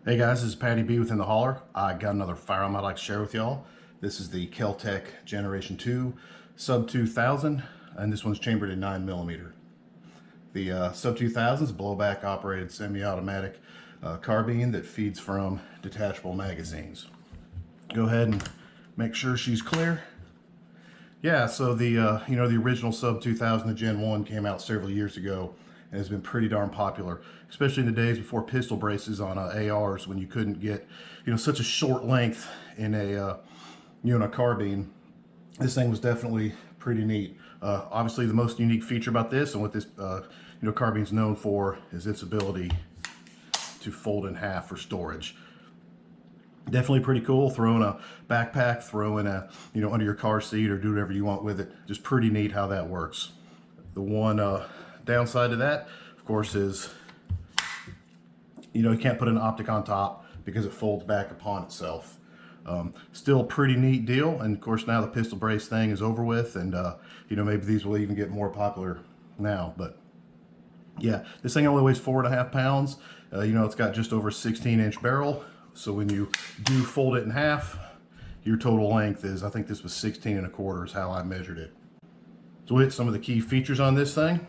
Hey guys, this is Patty B within the Holler. I got another firearm I'd like to share with y'all. This is the Kel Tec Generation 2 sub-2000, and this one's chambered in 9mm. The sub-2000 is a blowback operated semi-automatic carbine that feeds from detachable magazines. Go ahead and make sure she's clear. Yeah, so the the original sub-2000, the Gen 1, came out several years ago and has been pretty darn popular, especially in the days before pistol braces on ARs, when you couldn't get such a short length in a in a carbine. This thing was definitely pretty neat. Obviously, the most unique feature about this and what this carbine's known for is its ability to fold in half for storage. Definitely pretty cool. Throw in a backpack, throw in a under your car seat, or do whatever you want with it. Just pretty neat how that works. The one downside to that, of course, is you can't put an optic on top because it folds back upon itself. Still a pretty neat deal, and of course now the pistol brace thing is over with, and maybe these will even get more popular now. But yeah, this thing only weighs 4.5 pounds. It's got just over a 16-inch barrel, so when you do fold it in half, your total length is, I think this was 16.25 is how I measured it. So we'll hit some of the key features on this thing.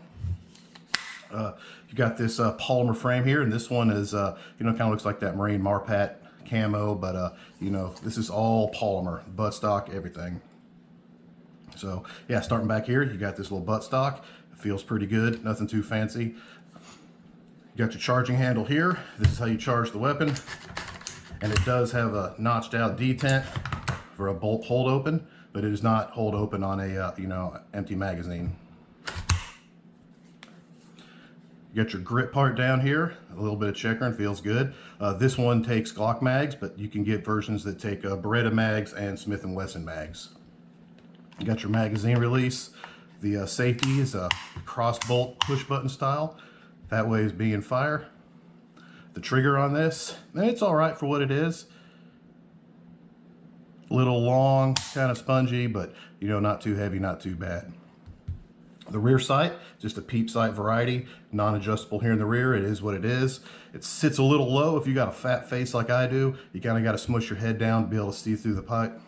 You got this polymer frame here, and this one is kind of looks like that Marine Marpat camo, but this is all polymer, buttstock, everything. So yeah, starting back here, you got this little buttstock. It feels pretty good, nothing too fancy. You got your charging handle here. This is how you charge the weapon, and it does have a notched out detent for a bolt hold open, but it is not hold open on a empty magazine. You got your grip part down here, a little bit of checkering, feels good. This one takes Glock mags, but you can get versions that take Beretta mags and Smith & Wesson mags. You got your magazine release. The safety is a cross bolt push button style. That way is being fire. The trigger on this, it's all right for what it is. A little long, kind of spongy, but not too heavy, not too bad. The rear sight, just a peep sight variety, non-adjustable here in the rear. It is what it is. It sits a little low. If you got a fat face like I do, you kind of got to smush your head down to be able to see through the pipe.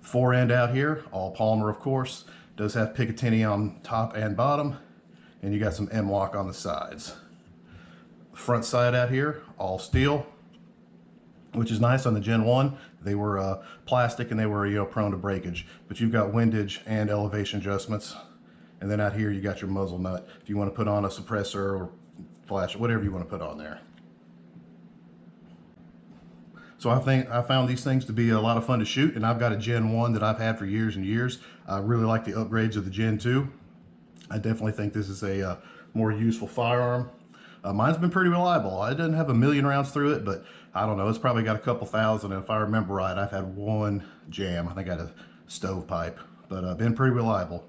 Fore end out here, all polymer, of course. Does have Picatinny on top and bottom, and you got some M-lock on the sides. Front side out here, all steel, which is nice. On the Gen 1, they were plastic, and they were prone to breakage. But you've got windage and elevation adjustments. And then out here, you got your muzzle nut if you want to put on a suppressor or flash, whatever you want to put on there. So I found these things to be a lot of fun to shoot, and I've got a Gen 1 that I've had for years and years. I really like the upgrades of the Gen 2. I definitely think this is a more useful firearm. Mine's been pretty reliable. I didn't have a million rounds through it, but I don't know, it's probably got a couple thousand, and if I remember right, I've had one jam. I think I had a stovepipe, but been pretty reliable.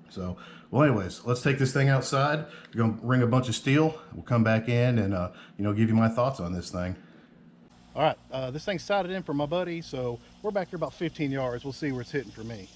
So, well, anyways, let's take this thing outside. We're gonna ring a bunch of steel. We'll come back in and give you my thoughts on this thing. All right, this thing's sighted in for my buddy, so we're back here about 15 yards. We'll see where it's hitting for me.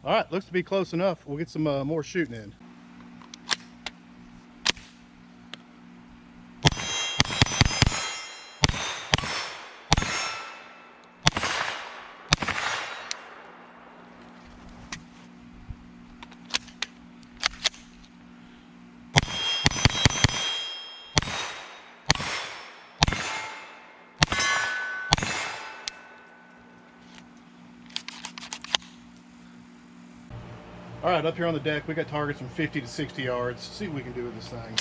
All right, looks to be close enough. We'll get some more shooting in. All right, up here on the deck, we got targets from 50 to 60 yards. See what we can do with this thing.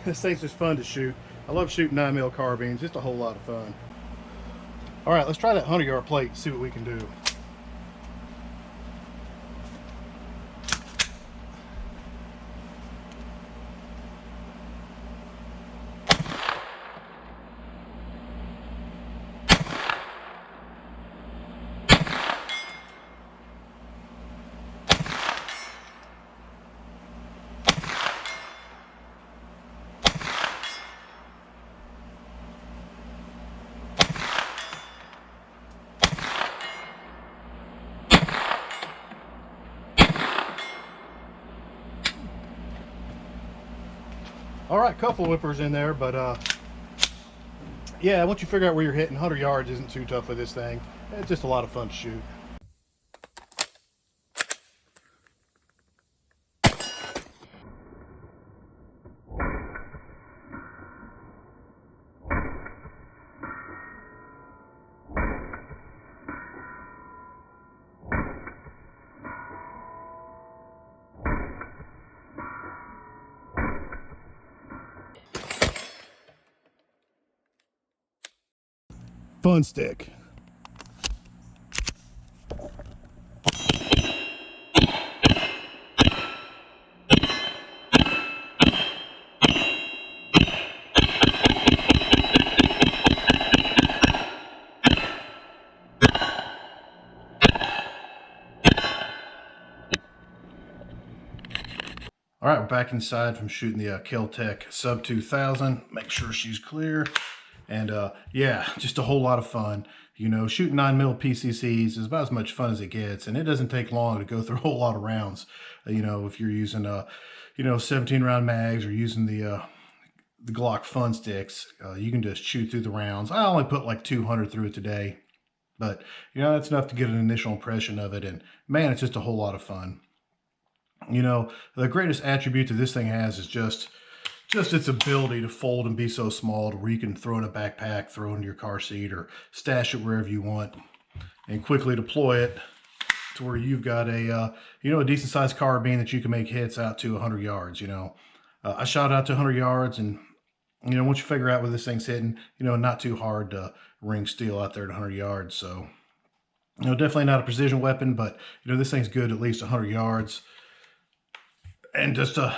This thing's just fun to shoot. I love shooting 9mm carbines, just a whole lot of fun. All right, let's try that 100-yard plate, see what we can do. All right, couple whippers in there, but yeah, once you figure out where you're hitting, 100 yards isn't too tough with this thing. It's just a lot of fun to shoot. Fun stick. All right, we're back inside from shooting the Kel Tec sub-2000. Make sure she's clear. And yeah, just a whole lot of fun. You know, shooting 9mm PCCs is about as much fun as it gets, and it doesn't take long to go through a whole lot of rounds. You know, if you're using 17-round mags or using the Glock fun sticks, you can just shoot through the rounds. I only put like 200 through it today, but you know, that's enough to get an initial impression of it. And man, it's just a whole lot of fun. You know, the greatest attribute that this thing has is just its ability to fold and be so small to where you can throw in a backpack, throw it in your car seat, or stash it wherever you want, and quickly deploy it to where you've got a a decent sized carbine that you can make hits out to 100 yards. You know, I shot out to 100 yards, and you know, once you figure out where this thing's hitting, you know, not too hard to ring steel out there at 100 yards. So, you know, definitely not a precision weapon, but you know, this thing's good at least 100 yards. And just a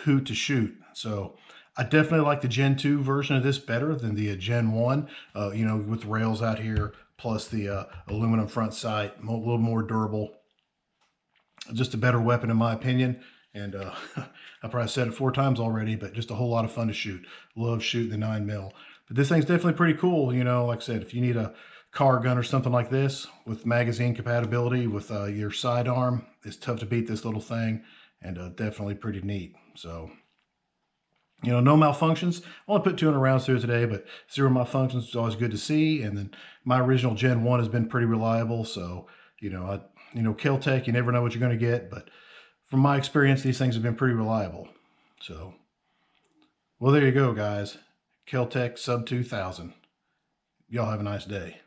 hoot to shoot. So I definitely like the Gen 2 version of this better than the Gen 1, you know, with the rails out here, plus the aluminum front sight, a little more durable. Just a better weapon in my opinion. And I probably said it 4 times already, but just a whole lot of fun to shoot. Love shooting the 9mm. But this thing's definitely pretty cool. You know, like I said, if you need a car gun or something like this with magazine compatibility with your sidearm, it's tough to beat this little thing. And definitely pretty neat. So, you know, no malfunctions. I only put 200 rounds through it today, but 0 malfunctions is always good to see. And then my original Gen 1 has been pretty reliable. So, you know, Kel Tec, you never know what you're going to get. But from my experience, these things have been pretty reliable. So, well, there you go, guys. Kel Tec sub-2000. Y'all have a nice day.